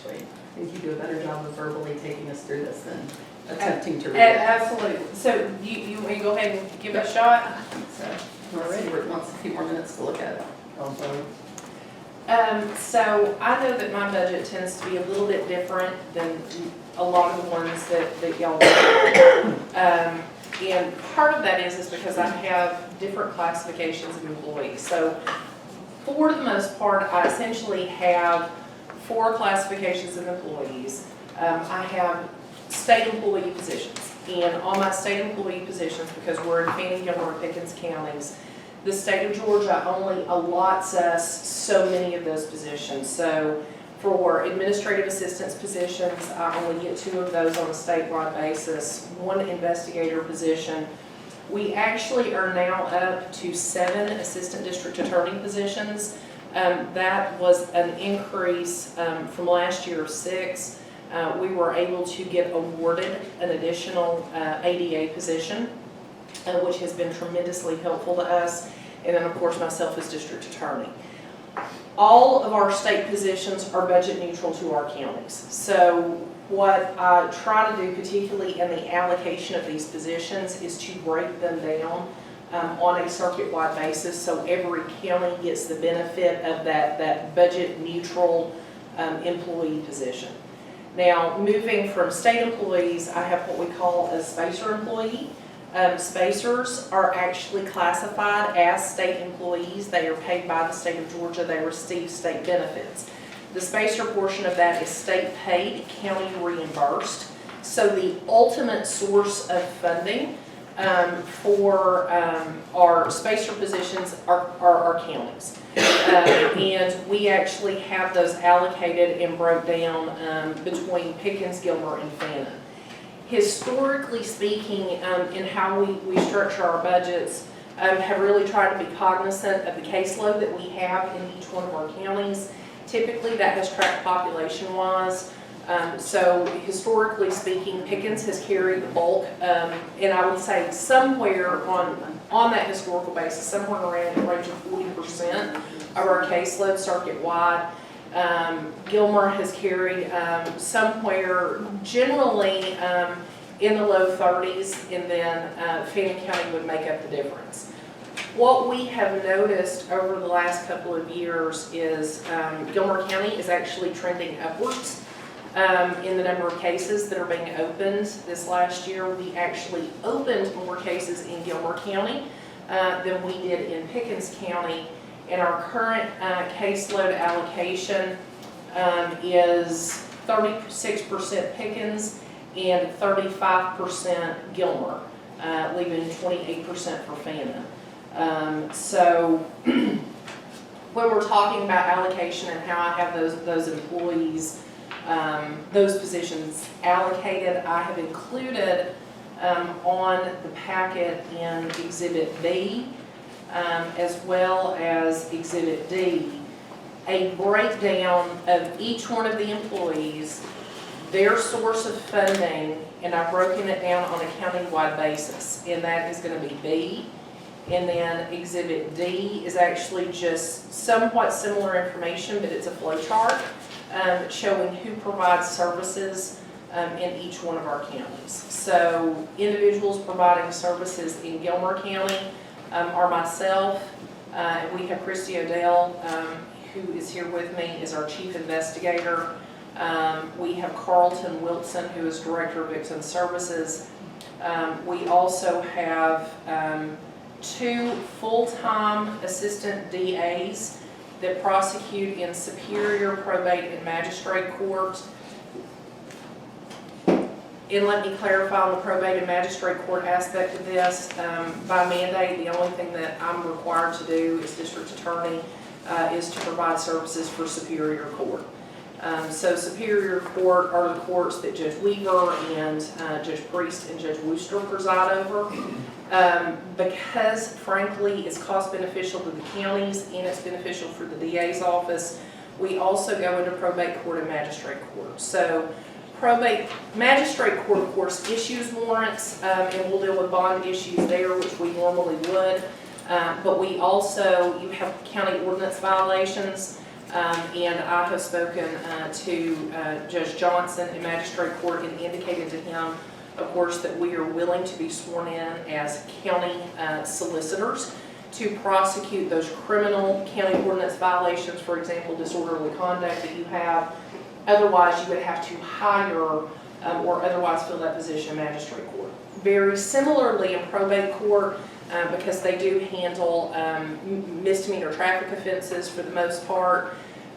Magistrate. I think you do a better job of verbally taking us through this than attempting to read it. Absolutely. So you want to go ahead and give it a shot? So, unless Hubert wants a few more minutes to look at it. So I know that my budget tends to be a little bit different than a lot of the ones that y'all do. And part of that is because I have different classifications of employees. So for the most part, I essentially have 4 classifications of employees. I have state employee positions. And on my state employee positions, because we're in Fannin, Gilmer, and Pickens counties, the state of Georgia only allots us so many of those positions. So for administrative assistance positions, I only get 2 of those on a statewide basis, 1 investigator position. We actually are now up to 7 assistant district attorney positions. That was an increase from last year of 6. We were able to get awarded an additional ADA position, which has been tremendously helpful to us, and then of course myself as district attorney. All of our state positions are budget neutral to our counties. So what I try to do, particularly in the allocation of these positions, is to break them down on a circuit-wide basis so every county gets the benefit of that budget neutral employee position. Now, moving from state employees, I have what we call a spacer employee. Spacers are actually classified as state employees. They are paid by the state of Georgia. They receive state benefits. The spacer portion of that is state paid, county reimbursed. So the ultimate source of funding for our spacer positions are our counties. And we actually have those allocated and broke down between Pickens, Gilmer, and Fannin. Historically speaking, in how we structure our budgets, have really tried to be cognizant of the caseload that we have in each one of our counties. Typically, that has tracked population-wise. So historically speaking, Pickens has carried the bulk, and I would say somewhere on that historical basis, somewhere around the range of 40% of our caseload circuit-wide. Gilmer has carried somewhere generally in the low 30s, and then Fannin County would make up the difference. What we have noticed over the last couple of years is Gilmer County is actually trending upwards in the number of cases that are being opened. This last year, we actually opened more cases in Gilmer County than we did in Pickens County. And our current caseload allocation is 36% Pickens and 35% Gilmer, leaving 28% for Fannin. So when we're talking about allocation and how I have those employees, those positions allocated, I have included on the packet in Exhibit B, as well as Exhibit D, a breakdown of each one of the employees, their source of funding, and I've broken it down on a county-wide basis, and that is going to be B. And then Exhibit D is actually just somewhat similar information, but it's a flow chart showing who provides services in each one of our counties. So individuals providing services in Gilmer County are myself. We have Christy Odell, who is here with me, is our chief investigator. We have Carlton Wilson, who is director of Victim Services. We also have 2 full-time assistant DAs that prosecute in Superior, Probate, and Magistrate Court. And let me clarify on the Probate and Magistrate Court aspect of this. By mandate, the only thing that I'm required to do as district attorney is to provide services for Superior Court. So Superior Court are the courts that Judge Weaver and Judge Priest and Judge Wooster preside over. Because, frankly, it's cost beneficial to the counties and it's beneficial for the DA's office, we also go into Probate Court and Magistrate Court. So Probate, Magistrate Court, of course, issues warrants, and we'll deal with bond issues there, which we normally would. But we also, you have county ordinance violations. And I have spoken to Judge Johnson in Magistrate Court and indicated to him, of course, that we are willing to be sworn in as county solicitors to prosecute those criminal county ordinance violations, for example, disorderly conduct that you have. Otherwise, you would have to hire or otherwise fill that position in Magistrate Court. Very similarly in probate court, because they do handle misdemeanor traffic offenses for the most part,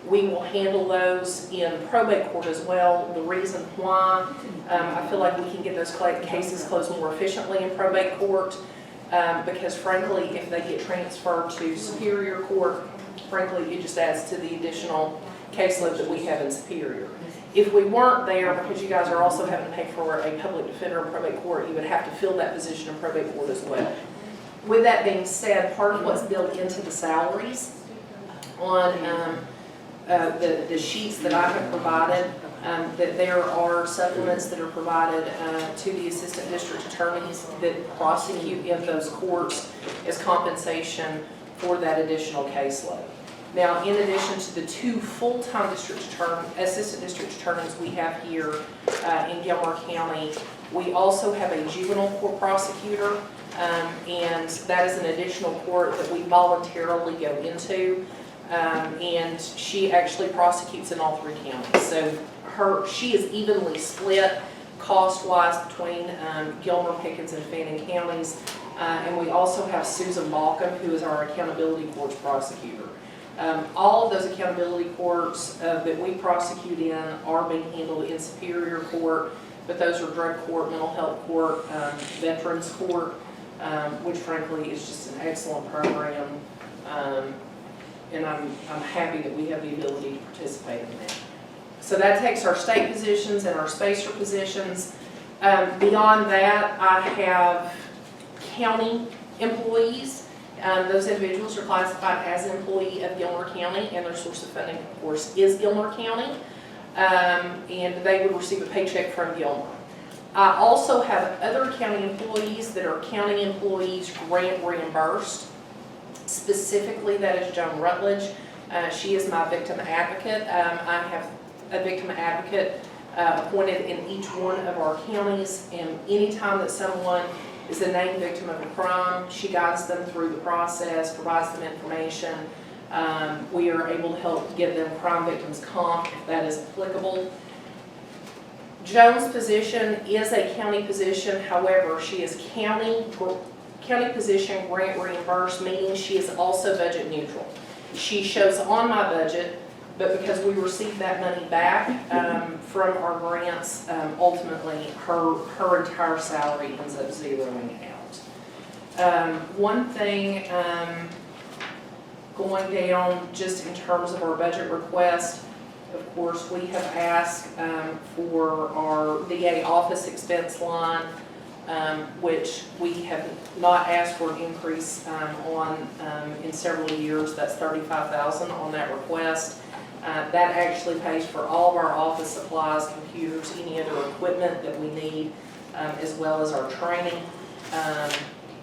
we will handle those in probate court as well. The reason why I feel like we can get those cases closed more efficiently in probate court, because frankly, if they get transferred to Superior Court, frankly, it just adds to the additional caseload that we have in Superior. If we weren't there, because you guys are also having to pay for a public defender in probate court, you would have to fill that position in probate court as well. With that being said, part of what's built into the salaries on the sheets that I have provided, that there are supplements that are provided to the assistant district attorneys that prosecute in those courts as compensation for that additional caseload. Now, in addition to the 2 full-time assistant district attorneys we have here in Gilmer County, we also have a juvenile court prosecutor, and that is an additional court that we voluntarily go into, and she actually prosecutes in all 3 counties. So she is evenly split cost-wise between Gilmer, Pickens, and Fannin counties, and we also have Susan Malcolm, who is our accountability courts prosecutor. All of those accountability courts that we prosecute in are being handled in Superior Court, but those are drug court, mental health court, veterans court, which frankly is just an excellent program, and I'm happy that we have the ability to participate in that. So that takes our state positions and our spacer positions. Beyond that, I have county employees. Those individuals are classified as an employee of Gilmer County, and their source of funding, of course, is Gilmer County, and they would receive a paycheck from Gilmer. I also have other county employees that are county employees grant reimbursed. Specifically, that is Joan Rutledge. She is my victim advocate. I have a victim advocate appointed in each one of our counties, and anytime that someone is a named victim of a crime, she guides them through the process, provides them information. We are able to help get them crime victims comp if that is applicable. Joan's position is a county position, however, she is county position grant reimbursed, meaning she is also budget neutral. She shows on my budget, but because we receive that money back from our grants, ultimately her entire salary ends up zeroing out. One thing going down just in terms of our budget request, of course, we have asked for our VA office expense line, which we have not asked for an increase on in several years. That's $35,000 on that request. That actually pays for all of our office supplies, computers, any other equipment that we need, as well as our training. And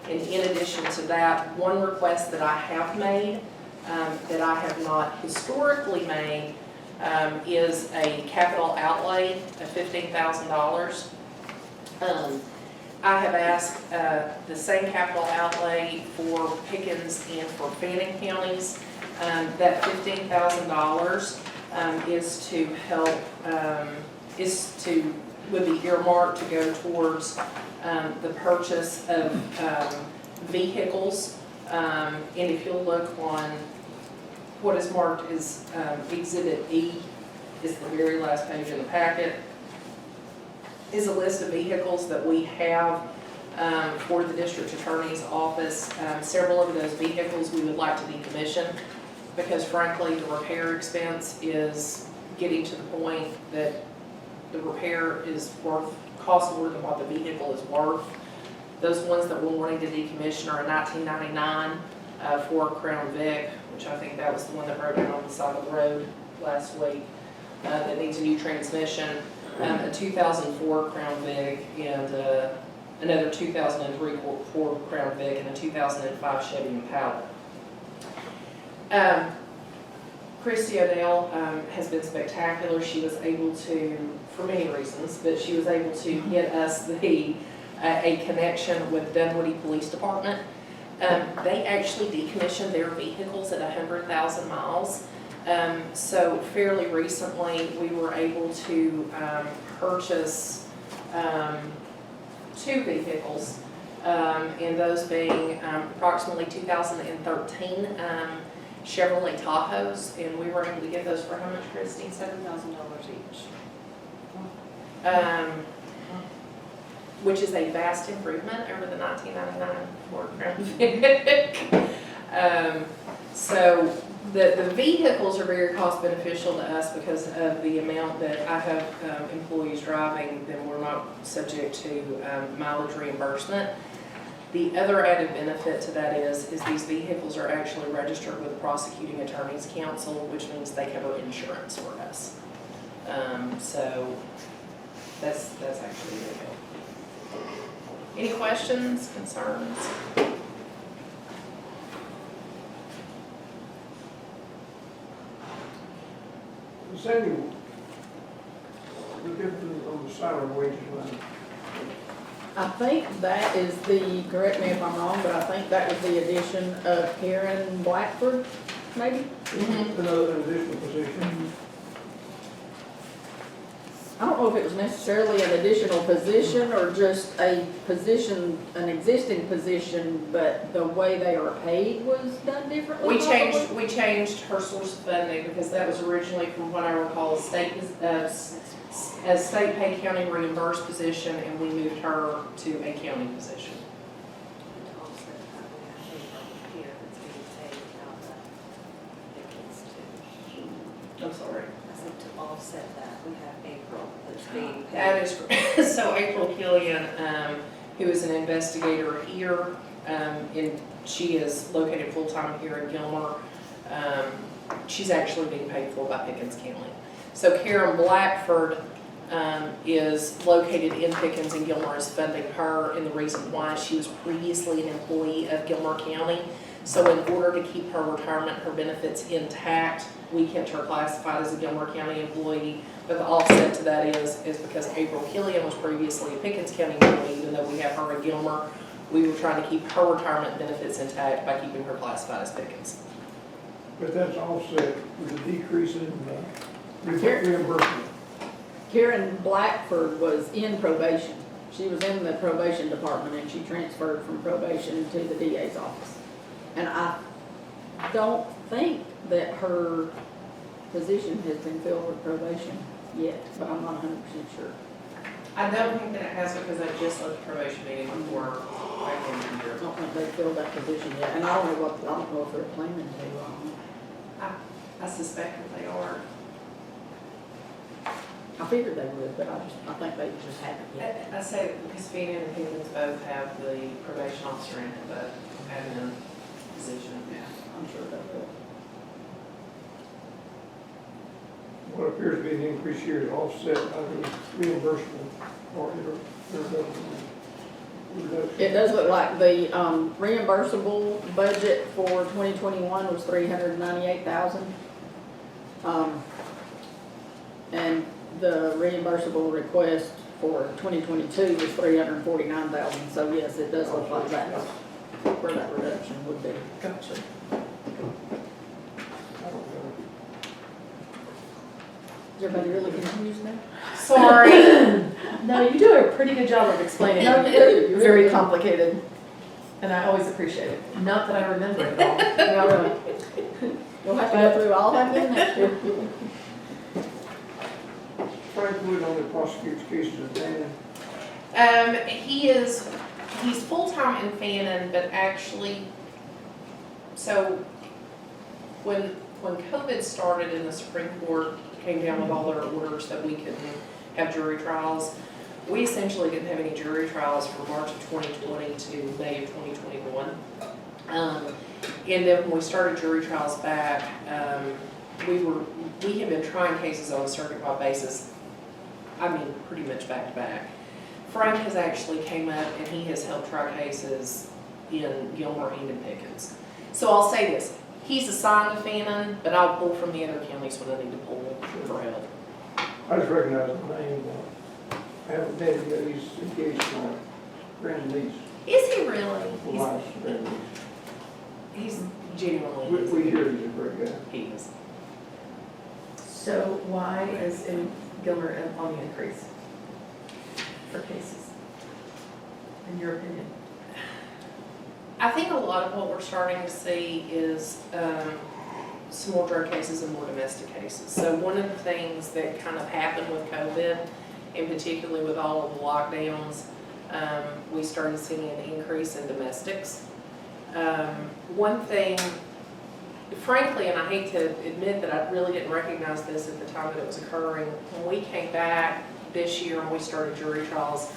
in addition to that, one request that I have made, that I have not historically made, is a capital outlay of $15,000. I have asked the same capital outlay for Pickens and for Fannin counties. That $15,000 is to help, would be earmarked to go towards the purchase of vehicles. And if you'll look on what is marked as Exhibit E, is the very last page in the packet, is a list of vehicles that we have for the district attorney's office. Several of those vehicles we would like to decommission, because frankly the repair expense is getting to the point that the repair costs more than what the vehicle is worth. Those ones that we're wanting to decommission are a 1999 Ford Crown Vic, which I think that was the one that broke down on the side of the road last week, that needs a new transmission, a 2004 Crown Vic, and another 2003 Ford Crown Vic, and a 2005 Chevy Impala. Christy O'Dell has been spectacular. She was able to, for many reasons, but she was able to get us a connection with Dunwoody Police Department. They actually decommissioned their vehicles at 100,000 miles. So fairly recently, we were able to purchase 2 vehicles, and those being approximately 2013 Chevrolet Tahoes, and we were able to get those for how much, Christy? $7,000 each. Which is a vast improvement over the 1999 Ford Crown Vic. So the vehicles are very cost beneficial to us because of the amount that I have employees driving, then we're not subject to mileage reimbursement. The other added benefit to that is these vehicles are actually registered with the Prosecuting Attorney's Council, which means they cover insurance for us. So that's actually a good help. Any questions, concerns? Sandy, the difference on the salary wages line. I think that is the, correct me if I'm wrong, but I think that was the addition of Karen Blackford, maybe? Another additional position. I don't know if it was necessarily an additional position or just a position, an existing position, but the way they are paid was done differently. We probably? changed her source of funding because that was originally, from what I recall, a state pay county reimbursed position, and we moved her to a county position. To offset that, we have April here that's being paid out of Dickens too. I'm sorry. I said to offset that, we have April that's being paid. That is, so April Killian, who is an investigator here, and she is located full-time here in Gilmer. She's actually being paid for by Pickens County. So Karen Blackford is located in Pickens, and Gilmer is funding her, and the reason why, she was previously an employee of Gilmer County. So in order to keep her retirement, her benefits intact, we kept her classified as a Gilmer County employee. But the offset to that is because April Killian was previously a Pickens County employee, even though we have her in Gilmer, we were trying to keep her retirement benefits intact by keeping her classified as Pickens. But that's offset with a decrease in reimbursement. Karen Blackford was in probation. She was in the probation department and she transferred from probation to the DA's office. And I don't think that her position has been filled with probation yet, but I'm not 100% sure. I don't think that it has, because I just left the probation meeting before I came in I here. don't think they filled that position yet, and I don't know if they're planning to. I suspect that they are. I figured they would, but I think they just haven't yet. I say that because Phoenix and Pickens both have the probation officer in it, but admin position. Yeah, I'm sure they will. What appears to be an increase here is offset by the reimbursement or reduction. It does look like the reimbursable budget for 2021 was $398,000. And the reimbursable request for 2022 was $349,000. So yes, it does look like that's where that reduction would be. Gotcha. Is everybody really confused now? Sorry. No, you do a pretty good job of explaining No, you do. it. Very complicated, and I always appreciate it. Not that I remember it all. Yeah, really. You'll have to go through all that again next year. Frank Wood only prosecutes cases in Fannin. He's full-time in Fannin, but actually, so when COVID started and the Supreme Court came down with all their orders that we couldn't have jury trials, we essentially didn't have any jury trials from March of 2020 to May of 2021. And then when we started jury trials back, we had been trying cases on a circuit-wide basis, I mean, pretty much back to back. Frank has actually came up and he has helped try cases in Gilmer and in Pickens. So I'll say this, He's assigned to Fannin, but I'll pull from the other counties when I need to pull for help. I just recognize the name, I haven't met him yet, he's engaged to my grandniece, Is he really? wife's grandniece. He's genuinely. We hear he's a great guy. He is. So why is Gilmer on the increase for cases, in your opinion? I think a lot of what we're starting to see is some more drug cases and more domestic cases. So one of the things that kind of happened with COVID, and particularly with all of the lockdowns, we started seeing an increase in domestics. One thing, frankly, and I hate to admit that I really didn't recognize this at the time that it was occurring, when we came back this year and we started jury trials,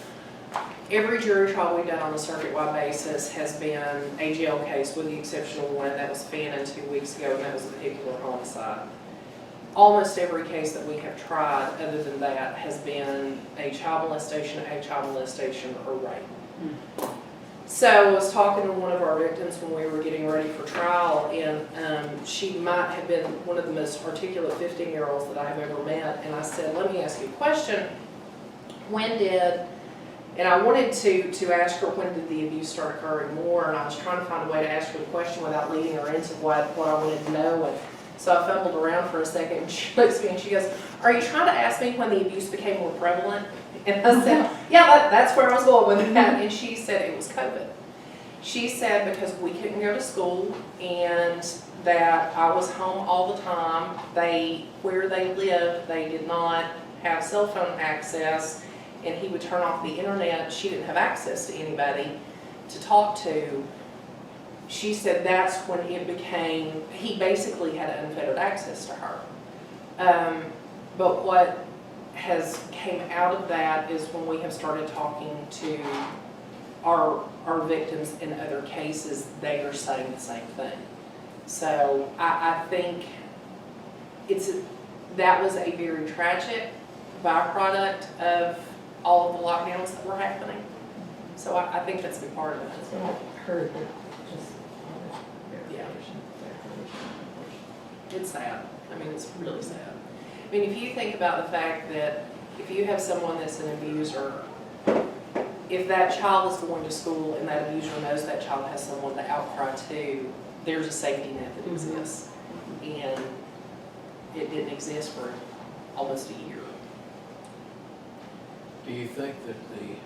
every jury trial we've done on a circuit-wide basis has been a jail case, with the exception of one that was Fannin 2 weeks ago, and that was a vehicular homicide. Almost every case that we have tried, other than that, has been a child molestation, or rape. So I was talking to one of our victims when we were getting ready for trial, and she might have been one of the most articulate 15-year-olds that I have ever met, and I said, let me ask you a question. And I wanted to ask her, when did the abuse start occurring more, and I was trying to find a way to ask her the question without leading her into what I wanted to know. And so I fumbled around for a second, and she looks at me and she goes, are you trying to ask me when the abuse became more prevalent? And I said, yeah, that's where I was going with that. And she said it was COVID. She said because we couldn't go to school and that I was home all the time. Where they lived, they did not have cell phone access, and he would turn off the internet. She didn't have access to anybody to talk to. She said that's when it became, he basically had unfettered access to her. But what has came out of that is when we have started talking to our victims in other cases, they are saying the same thing. So I think that was a very tragic byproduct of all of the lockdowns that were happening. So I think that's a big part of it. So I heard that just. Yeah. It's sad. I mean, it's really sad. I mean, if you think about the fact that if you have someone that's an abuser, if that child is going to school and that abuser knows that child has someone to outcry to, there's a safety net that exists. And it didn't exist for almost a year. Do you think that the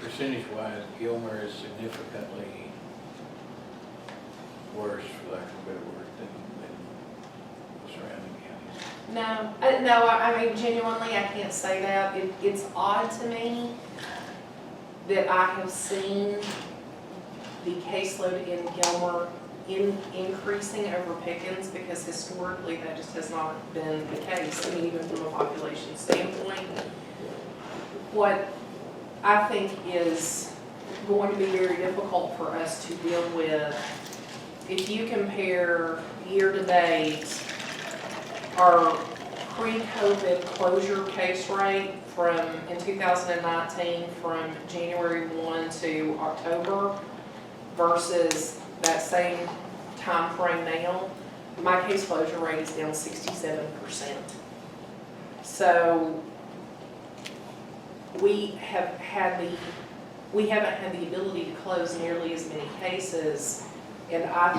percentage-wise, Gilmer is significantly worse, for lack of a better word, than the surrounding counties? No, I mean, genuinely, I can't say that. It's odd to me that I have seen the caseload in Gilmer increasing over Pickens, because historically that just has not been the case. I mean, even from a population standpoint. What I think is going to be very difficult for us to deal with, if you compare year-to-date our pre-COVID closure case rate in 2019 from January 1 to October versus that same time frame now, my case closure rate is down 67%. So we haven't had the ability to close nearly as many cases, and I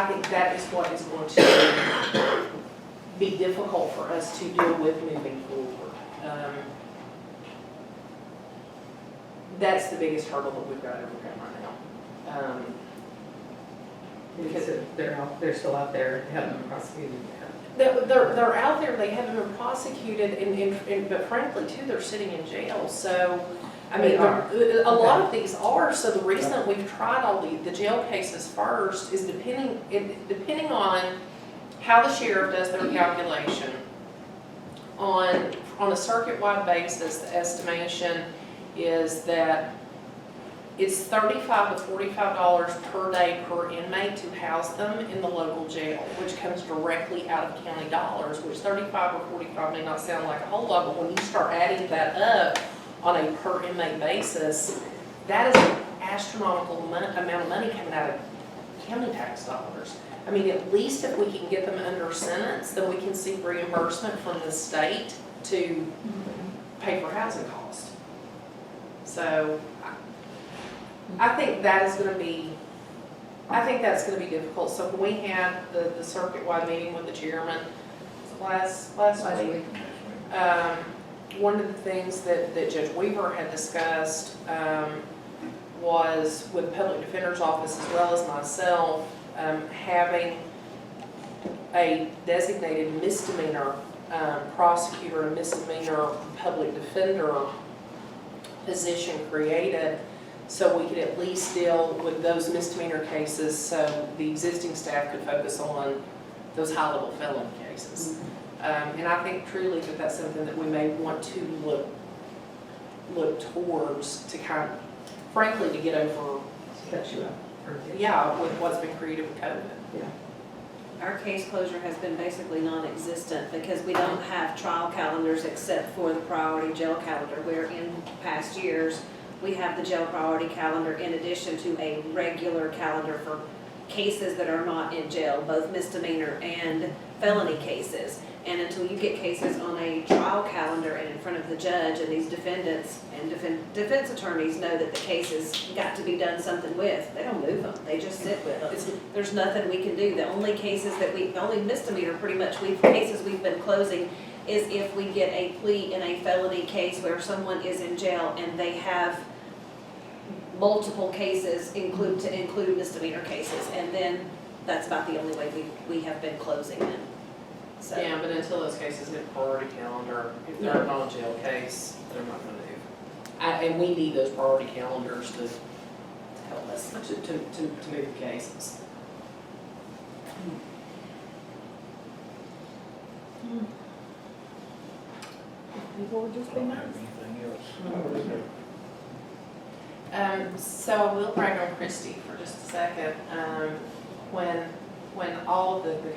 think that is what is going to be difficult for us to deal with moving forward. That's the biggest hurdle that we've got to overcome right now. Because they're still out there, haven't been prosecuted They're out there, they haven't been prosecuted, and but frankly too, they're sitting in jail. So, I mean, a lot of these are. So the reason that we've tried all the jail cases first is depending on how the sheriff does their calculation. On a circuit-wide basis, the estimation is that it's $35 to $45 per day per inmate to house them in the local jail, which comes directly out of county dollars, which 35 or 45 may not sound like a whole lot, but when you start adding that up on a per inmate basis, that is an astronomical amount of money coming out of county tax dollars. I mean, at least if we can get them under sentence, then we can seek reimbursement from the state to pay for housing costs. So I think that is gonna be, I think that's gonna be difficult. So when we had the circuit-wide meeting with the chairman last week, one of the things that Judge Weaver had discussed was with the Public Defender's Office as well as myself, having a designated misdemeanor prosecutor and misdemeanor public defender position created so we could at least deal with those misdemeanor cases so the existing staff could focus on those high-level felony cases. And I think truly that that's something that we may want to look towards to kind of, frankly, to get over, Catch you up. yeah, with what's been created with COVID. Our case closure has been basically non-existent because we don't have trial calendars except for the priority jail calendar, where in past years, we have the jail priority calendar in addition to a regular calendar for cases that are not in jail, both misdemeanor and felony cases. And until you get cases on a trial calendar and in front of the judge, and these defendants and defense attorneys know that the case has got to be done something with, they don't move them, they just sit with them. There's nothing we can do. The only cases that the only misdemeanor pretty much cases we've been closing is if we get a plea in a felony case where someone is in jail and they have multiple cases to include misdemeanor cases, and then that's about the only way we have been closing them. So. Yeah, but until those cases hit priority calendar, if they're a non-jail case, they're not gonna move. And we need those priority calendars to help us, to move the cases. People would just I be don't nice. have anything else. So I will brag on Christie for just a second. When all of the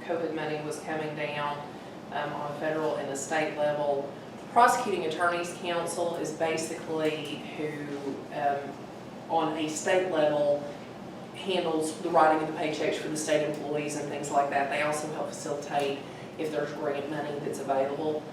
COVID money was coming down on a federal and a state level, Prosecuting Attorneys Council is basically who, on a state level, handles the writing of the paychecks for the state employees and things like that. They also help facilitate if there's grant money that's available.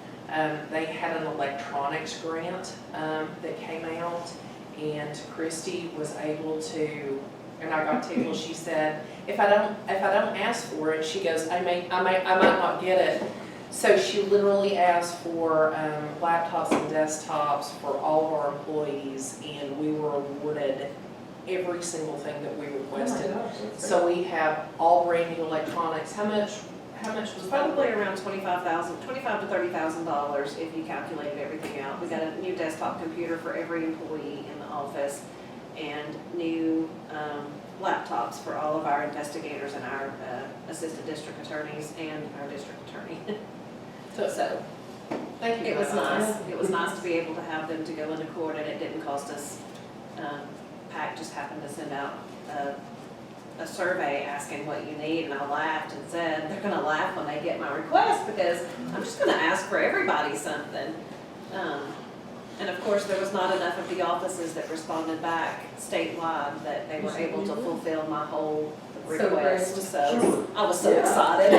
They had an electronics grant that came out, and Christie was able to, and I got tickled. She said, if I don't ask for it, she goes, I might not get it. So she literally asked for laptops and desktops for all of our employees, and we were awarded every single thing that we requested. So we have all brand new electronics. How much was Probably around $25,000 to $30,000 if you calculated everything out. We got a new desktop computer for every employee in the office and new laptops for all of our investigators and our assistant district attorneys and our district attorney. So Thank you. it was nice. It was nice to be able to have them to go into court, and it didn't cost us. PAC just happened to send out a survey asking what you need, and I laughed and said, they're gonna laugh when they get my request because I'm just gonna ask for everybody something. And of course, there was not enough of the offices that responded back statewide that they were able to fulfill my whole request, so I was so excited.